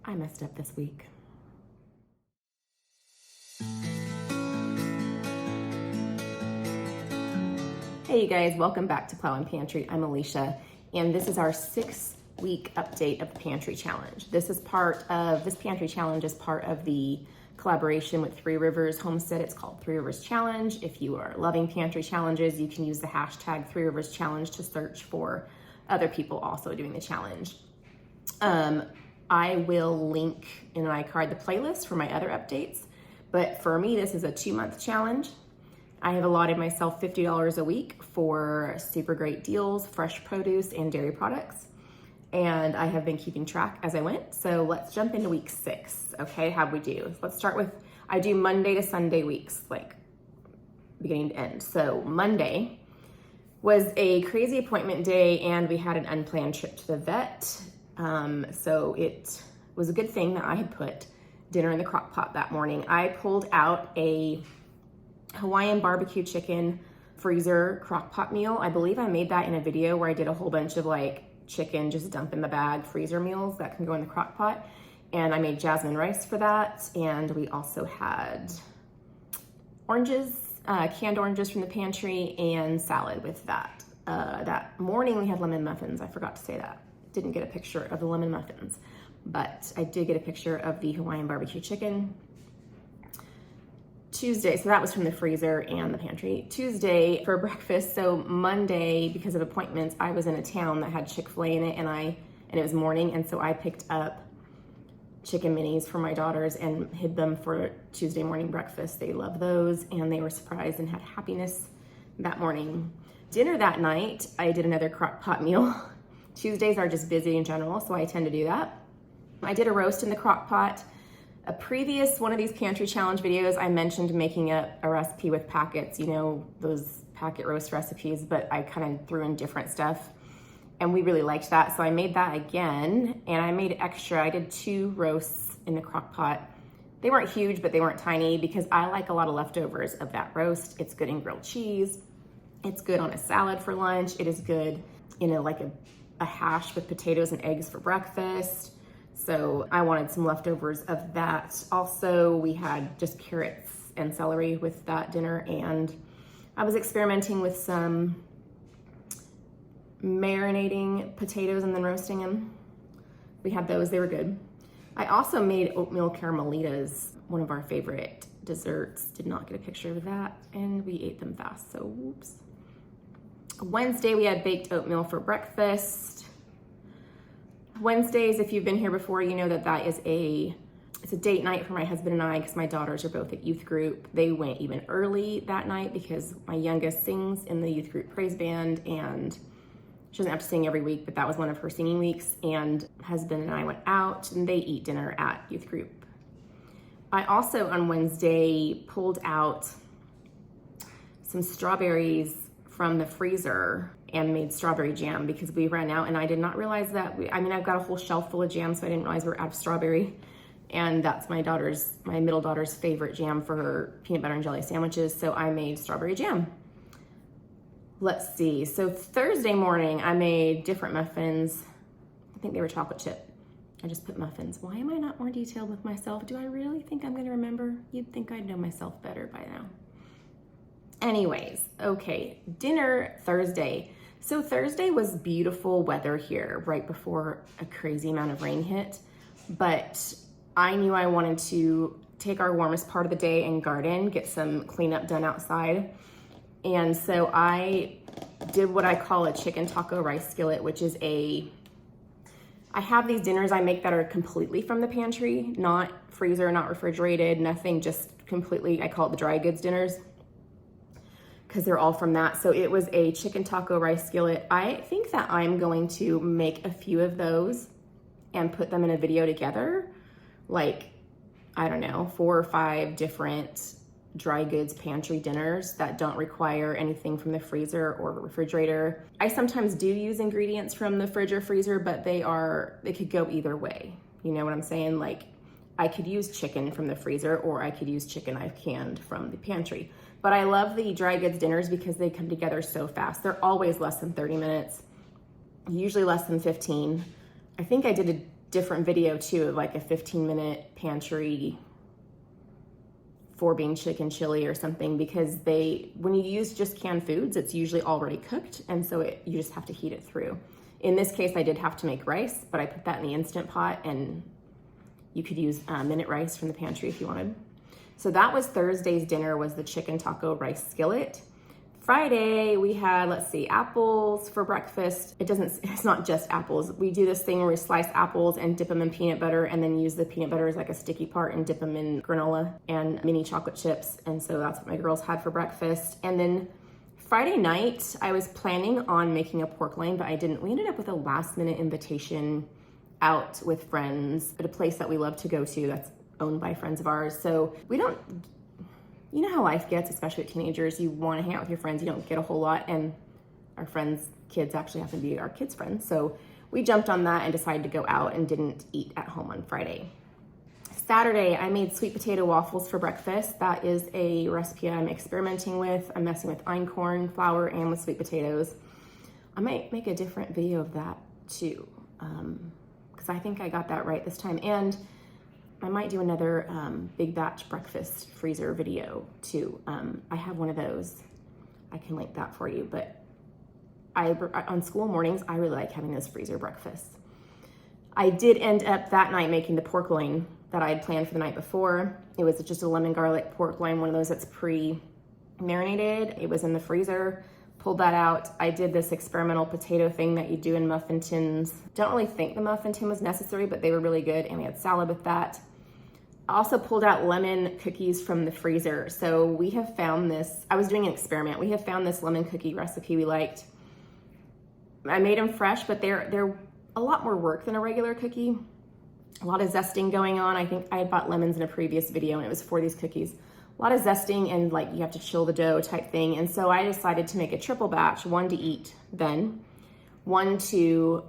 I messed up this week. Hey you guys, welcome back to Plow and Pantry. I'm Alicia, and this is our 6-week update of the Pantry Challenge. This Pantry Challenge is part of the collaboration with Three Rivers Homestead. It's called Three Rivers Challenge. If you are loving pantry challenges, you can use the hashtag Three Rivers Challenge to search for other people also doing the challenge. I will link in an iCard the playlist for my other updates, but for me, this is a 2-month challenge. I have allotted myself $50 a week for super great deals, fresh produce, and dairy products. And I have been keeping track as I went. So let's jump into week 6. Okay, how'd we do? Let's start with, I do Monday to Sunday weeks, like beginning to end. So Monday was a crazy appointment day and we had an unplanned trip to the vet. So it was a good thing that I had put dinner in the crock pot that morning. I pulled out a Hawaiian barbecue chicken freezer crock pot meal. I believe I made that in a video where I did a whole bunch of like chicken, just dump in the bag freezer meals that can go in the crock pot. And I made jasmine rice for that. And we also had oranges, canned oranges from the pantry and salad with that. That morning we had lemon muffins. I forgot to say that. Didn't get a picture of the lemon muffins, but I did get a picture of the Hawaiian barbecue chicken. Tuesday, so that was from the freezer and the pantry. Tuesday for breakfast, so Monday, because of appointments, I was in a town that had Chick-fil-A in it, and it was morning, and so I picked up chicken minis for my daughters and hid them for Tuesday morning breakfast. They love those, and they were surprised and had happiness that morning. Dinner that night, I did another crock pot meal. Tuesdays are just busy in general, so I tend to do that. I did a roast in the crock pot. A previous one of these pantry challenge videos, I mentioned making up a recipe with packets, you know, those packet roast recipes, but I kind of threw in different stuff and we really liked that. So I made that again and I made extra. I did 2 roasts in the crock pot. They weren't huge, but they weren't tiny because I like a lot of leftovers of that roast. It's good in grilled cheese. It's good on a salad for lunch. It is good in a hash with potatoes and eggs for breakfast. So I wanted some leftovers of that. Also, we had just carrots and celery with that dinner, and I was experimenting with some marinating potatoes and then roasting them. We had those, they were good. I also made oatmeal caramelitas, one of our favorite desserts. Did not get a picture of that, and we ate them fast, so whoops. Wednesday, we had baked oatmeal for breakfast. Wednesdays, if you've been here before, you know that it's a date night for my husband and I because my daughters are both at youth group. They went even early that night because my youngest sings in the youth group praise band and she doesn't have to sing every week, but that was one of her singing weeks. And husband and I went out and they eat dinner at youth group. I also on Wednesday pulled out some strawberries from the freezer and made strawberry jam because we ran out and I did not realize that I've got a whole shelf full of jam, so I didn't realize we were out of strawberry. And that's my middle daughter's favorite jam for her peanut butter and jelly sandwiches. So I made strawberry jam. Let's see. So Thursday morning, I made different muffins. I think they were chocolate chip. I just put muffins. Why am I not more detailed with myself? Do I really think I'm gonna remember? You'd think I'd know myself better by now. Anyways, okay, dinner Thursday. So Thursday was beautiful weather here right before a crazy amount of rain hit, but I knew I wanted to take our warmest part of the day and garden, get some cleanup done outside. And so I did what I call a chicken taco rice skillet, which is I have these dinners I make that are completely from the pantry, not freezer, not refrigerated, nothing, just completely, I call it the dry goods dinners, because they're all from that. So it was a chicken taco rice skillet. I think that I'm going to make a few of those and put them in a video together. Like, I don't know, 4 or 5 different dry goods pantry dinners that don't require anything from the freezer or refrigerator. I sometimes do use ingredients from the fridge or freezer, but they could go either way. You know what I'm saying? Like, I could use chicken from the freezer or I could use chicken I've canned from the pantry. But I love the dry goods dinners because they come together so fast. They're always less than 30 minutes, usually less than 15. I think I did different video too, of like a 15-minute pantry for being chicken chili or something, because when you use just canned foods, it's usually already cooked, and so you just have to heat it through. In this case, I did have to make rice, but I put that in the Instant Pot, and you could use minute rice from the pantry if you wanted. So that was Thursday's dinner, was the chicken taco rice skillet. Friday, we had, let's see, apples for breakfast. It's not just apples. We do this thing where we slice apples and dip them in peanut butter, and then use the peanut butter as like a sticky part and dip them in granola and mini chocolate chips. And so that's what my girls had for breakfast. And then Friday night, I was planning on making a pork loin, but I didn't. We ended up with a last minute invitation out with friends at a place that we love to go to that's owned by friends of ours. So we don't, you know how life gets, especially with teenagers. You want to hang out with your friends, you don't get a whole lot, and our friends' kids actually happen to be our kids' friends. So we jumped on that and decided to go out and didn't eat at home on Friday. Saturday, I made sweet potato waffles for breakfast. That is a recipe I'm experimenting with. I'm messing with einkorn flour and with sweet potatoes. I might make a different video of that too, because I think I got that right this time. And I might do another big batch breakfast freezer video too. I have one of those. I can link that for you. But on school mornings, I really like having those freezer breakfasts. I did end up that night making the pork loin that I had planned for the night before. It was just a lemon garlic pork loin, one of those that's pre-marinated. It was in the freezer, pulled that out. I did this experimental potato thing that you do in muffin tins. Don't really think the muffin tin was necessary, but they were really good, and we had salad with that. I also pulled out lemon cookies from the freezer. So we have found this, I was doing an experiment. We have found this lemon cookie recipe we liked. I made them fresh, but they're a lot more work than a regular cookie. A lot of zesting going on. I think I had bought lemons in a previous video, and it was for these cookies. A lot of zesting, and like you have to chill the dough type thing. And so I decided to make a triple batch, one to eat then, one to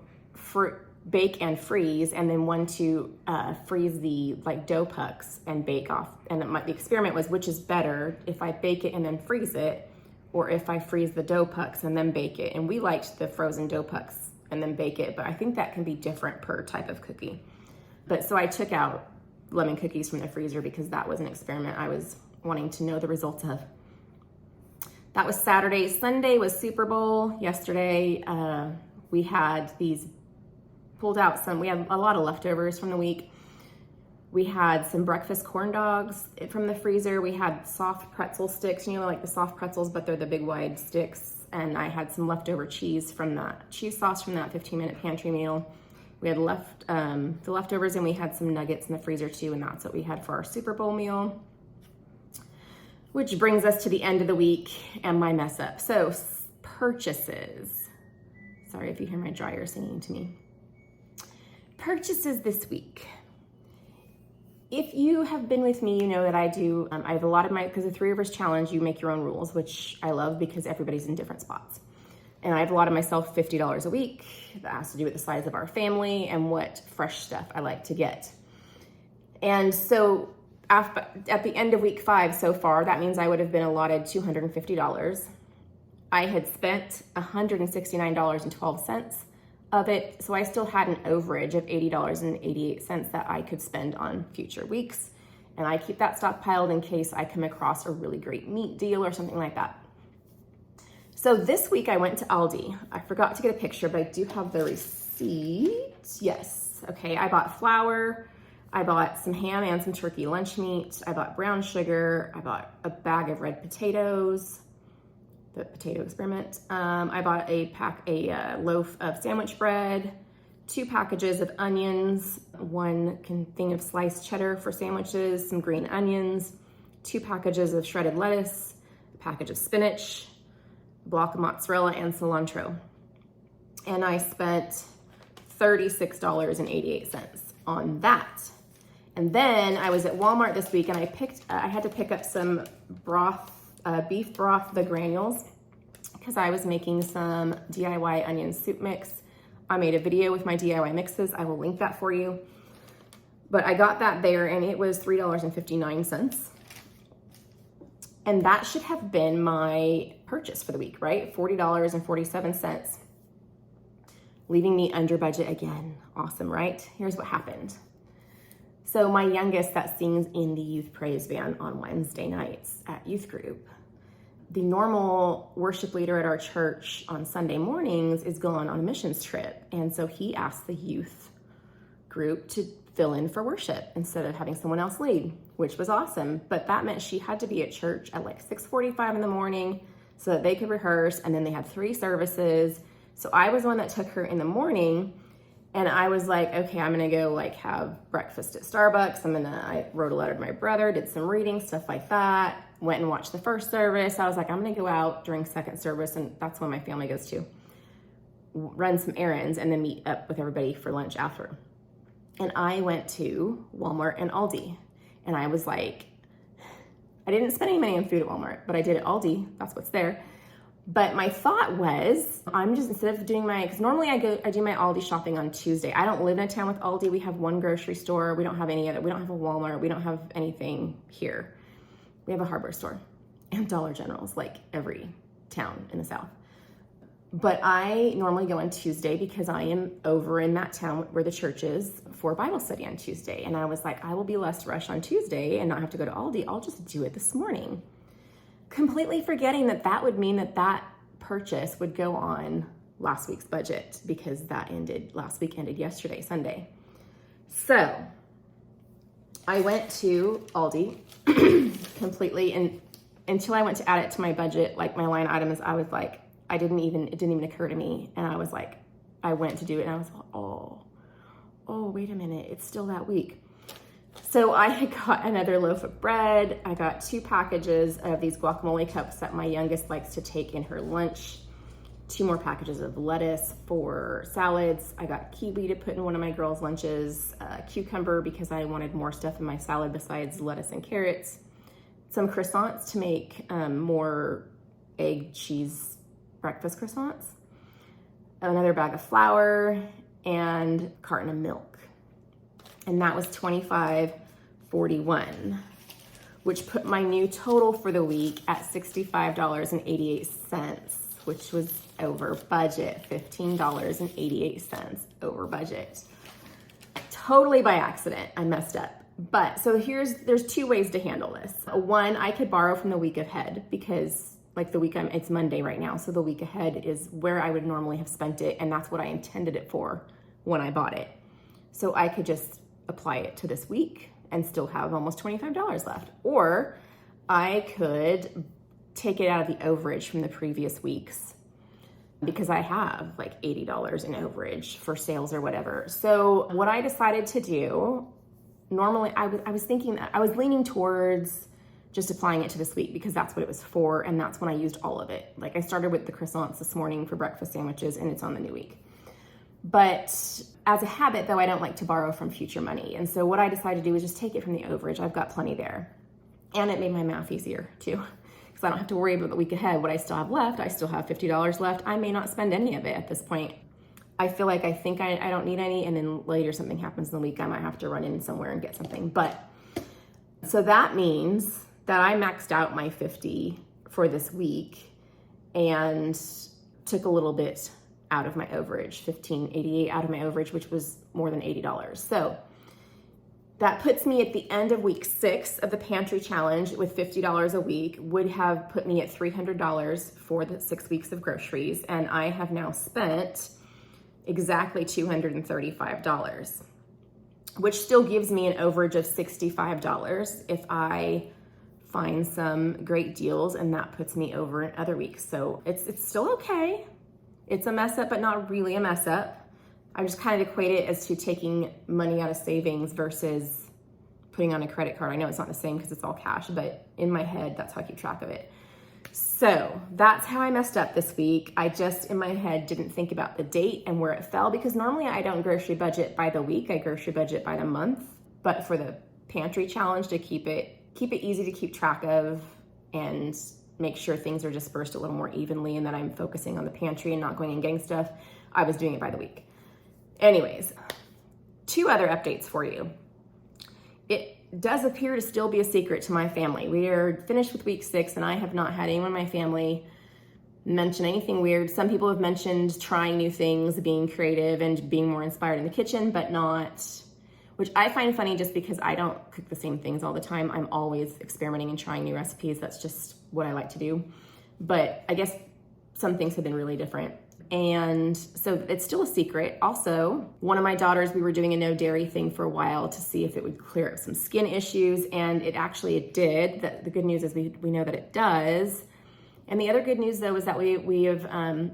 bake and freeze, and then one to freeze the like dough pucks and bake off. And the experiment was, which is better, if I bake it and then freeze it, or if I freeze the dough pucks and then bake it. And we liked the frozen dough pucks and then bake it, but I think that can be different per type of cookie. But so I took out lemon cookies from the freezer because that was an experiment I was wanting to know the results of. That was Saturday. Sunday was Super Bowl. Yesterday, we had we had a lot of leftovers from the week. We had some breakfast corn dogs from the freezer. We had soft pretzel sticks, like the soft pretzels, but they're the big wide sticks. And I had some leftover cheese sauce from that 15-minute pantry meal. We had the leftovers, and we had some nuggets in the freezer too, and that's what we had for our Super Bowl meal. Which brings us to the end of the week and my mess up. So purchases. Sorry if you hear my dryer singing to me. Purchases this week. If you have been with me, you know that I do, I have a lot of because the Three-Rivers Challenge, you make your own rules, which I love because everybody's in different spots. And I have allotted myself $50 a week. That has to do with the size of our family and what fresh stuff I like to get. And so at the end of week 5 so far, that means I would have been allotted $250. I had spent $169.12 of it, so I still had an overage of $80.88 that I could spend on future weeks. And I keep that stockpiled in case I come across a really great meat deal or something like that. So this week I went to Aldi. I forgot to get a picture, but I do have the receipt. Yes, okay, I bought flour, I bought some ham and some turkey lunch meat, I bought brown sugar, I bought a bag of red potatoes, the potato experiment. I bought a loaf of sandwich bread, 2 packages of onions, 1 thing of sliced cheddar for sandwiches, some green onions, 2 packages of shredded lettuce, a package of spinach, block of mozzarella, and cilantro. And I spent $36.88 on that. And then I was at Walmart this week, and I had to pick up some broth, beef broth, the granules, because I was making some DIY onion soup mix. I made a video with my DIY mixes. I will link that for you. But I got that there, and it was $3.59. And that should have been my purchase for the week, right? $40.47. leaving me under budget again. Awesome, right? Here's what happened. So my youngest that sings in the youth praise band on Wednesday nights at youth group, the normal worship leader at our church on Sunday mornings is gone on a missions trip. And so he asked the youth group to fill in for worship instead of having someone else lead, which was awesome. But that meant she had to be at church at like 6:45 in the morning so that they could rehearse. And then they had 3 services. So I was the one that took her in the morning, and I was like, okay, I'm gonna go like have breakfast at Starbucks. I wrote a letter to my brother, did some reading, stuff like that. Went and watched the first service. I was like, I'm gonna go out during second service, and that's when my family goes to, run some errands and then meet up with everybody for lunch after. And I went to Walmart and Aldi, and I was like, I didn't spend any money on food at Walmart, but I did at Aldi. That's what's there. But my thought was, I'm just, instead of doing because normally I do my Aldi shopping on Tuesday. I don't live in a town with Aldi. We have one grocery store. We don't have any other. We don't have a Walmart. We don't have anything here. We have a hardware store and Dollar Generals, like every town in the South. But I normally go on Tuesday because I am over in that town where the church is for Bible study on Tuesday. And I was like, I will be less rushed on Tuesday and not have to go to Aldi. I'll just do it this morning. Completely forgetting that that would mean that purchase would go on last week's budget, because last week ended yesterday, Sunday. So I went to Aldi completely, and until I went to add it to my budget, like my line items, I was like, it didn't even occur to me. And I was like, I went to do it and I was like, oh, wait a minute, it's still that week. So I had got another loaf of bread. I got 2 packages of these guacamole cups that my youngest likes to take in her lunch, 2 more packages of lettuce for salads. I got kiwi to put in one of my girls' lunches, cucumber because I wanted more stuff in my salad besides lettuce and carrots, some croissants to make more egg cheese breakfast croissants, another bag of flour, and a carton of milk. And that was $25.41, which put my new total for the week at $65.88, which was over budget, $15.88 over budget. Totally by accident, I messed up. But so there's 2 ways to handle this. One, I could borrow from the week ahead, because like it's Monday right now. So the week ahead is where I would normally have spent it. And that's what I intended it for when I bought it. So I could just apply it to this week and still have almost $25 left. Or I could take it out of the overage from the previous weeks, because I have like $80 in overage for sales or whatever. So what I decided to do, normally I was thinking that I was leaning towards just applying it to this week, because that's what it was for. And that's when I used all of it. Like I started with the croissants this morning for breakfast sandwiches, and it's on the new week. But as a habit though, I don't like to borrow from future money. And so what I decided to do was just take it from the overage. I've got plenty there. And it made my math easier too, because I don't have to worry about the week ahead. What I still have left, I still have $50 left. I may not spend any of it at this point. I feel like I think I don't need any, and then later something happens in the week, I might have to run in somewhere and get something. But so that means that I maxed out my 50 for this week and took a little bit out of my overage, $15.88 out of my overage, which was more than $80. So that puts me at the end of week 6 of the Pantry challenge with $50 a week, would have put me at $300 for the 6 weeks of groceries. And I have now spent exactly $235, which still gives me an overage of $65 if I find some great deals, and that puts me over in other weeks. So it's still okay. It's a mess up, but not really a mess up. I just kind of equate it as to taking money out of savings versus putting on a credit card. I know it's not the same because it's all cash, but in my head, that's how I keep track of it. So that's how I messed up this week. I just, in my head, didn't think about the date and where it fell, because normally I don't grocery budget by the week. I grocery budget by the month. But for the Pantry challenge, to keep it easy to keep track of and make sure things are dispersed a little more evenly and that I'm focusing on the pantry and not going and getting stuff, I was doing it by the week. Anyways, 2 other updates for you. It does appear to still be a secret to my family. We are finished with week 6, and I have not had anyone in my family mention anything weird. Some people have mentioned trying new things, being creative and being more inspired in the kitchen, but not, which I find funny just because I don't cook the same things all the time. I'm always experimenting and trying new recipes. That's just what I like to do. But I guess some things have been really different. And so it's still a secret. Also, one of my daughters, we were doing a no dairy thing for a while to see if it would clear up some skin issues. And it did. The good news is we know that it does. And the other good news though is that we have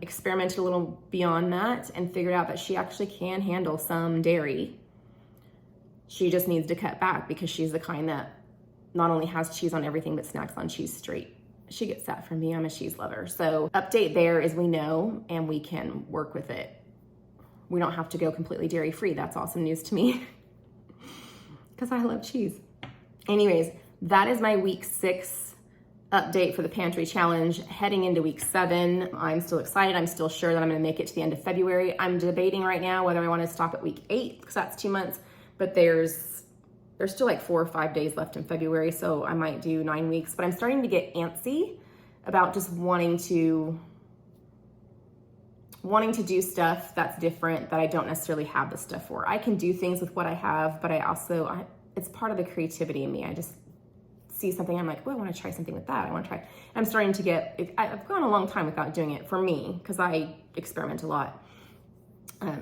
experimented a little beyond that and figured out that she actually can handle some dairy. She just needs to cut back because she's the kind that not only has cheese on everything, but snacks on cheese straight. She gets that from me. I'm a cheese lover. So update there is we know and we can work with it. We don't have to go completely dairy free. That's awesome news to me because I love cheese. Anyways, that is my week 6 update for the Pantry Challenge. Heading into week 7, I'm still excited. I'm still sure that I'm gonna make it to the end of February. I'm debating right now whether I wanna stop at week 8 because that's 2 months, but there's still like 4 or 5 days left in February, so I might do 9 weeks, but I'm starting to get antsy about just wanting to do stuff that's different that I don't necessarily have the stuff for. I can do things with what I have, but it's part of the creativity in me. I just see something, I'm like, oh, I want to try something with that. I want to try. I'm starting to I've gone a long time without doing it for me because I experiment a lot.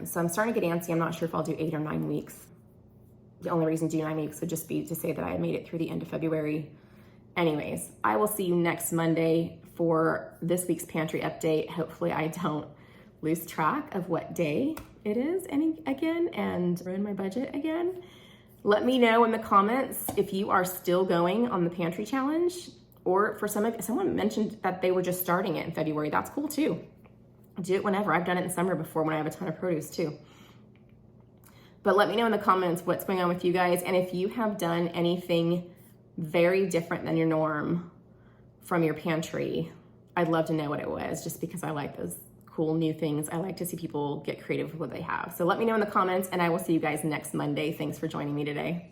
So I'm starting to get antsy. I'm not sure if I'll do 8 or 9 weeks. The only reason to do 9 weeks would just be to say that I made it through the end of February. Anyways, I will see you next Monday for this week's pantry update. Hopefully I don't lose track of what day it is again and ruin my budget again. Let me know in the comments if you are still going on the Pantry Challenge, or for someone mentioned that they were just starting it in February. That's cool too. Do it whenever. I've done it in summer before when I have a ton of produce too. But let me know in the comments what's going on with you guys, and if you have done anything very different than your norm from your pantry, I'd love to know what it was, just because I like those cool new things. I like to see people get creative with what they have. So let me know in the comments, and I will see you guys next Monday. Thanks for joining me today.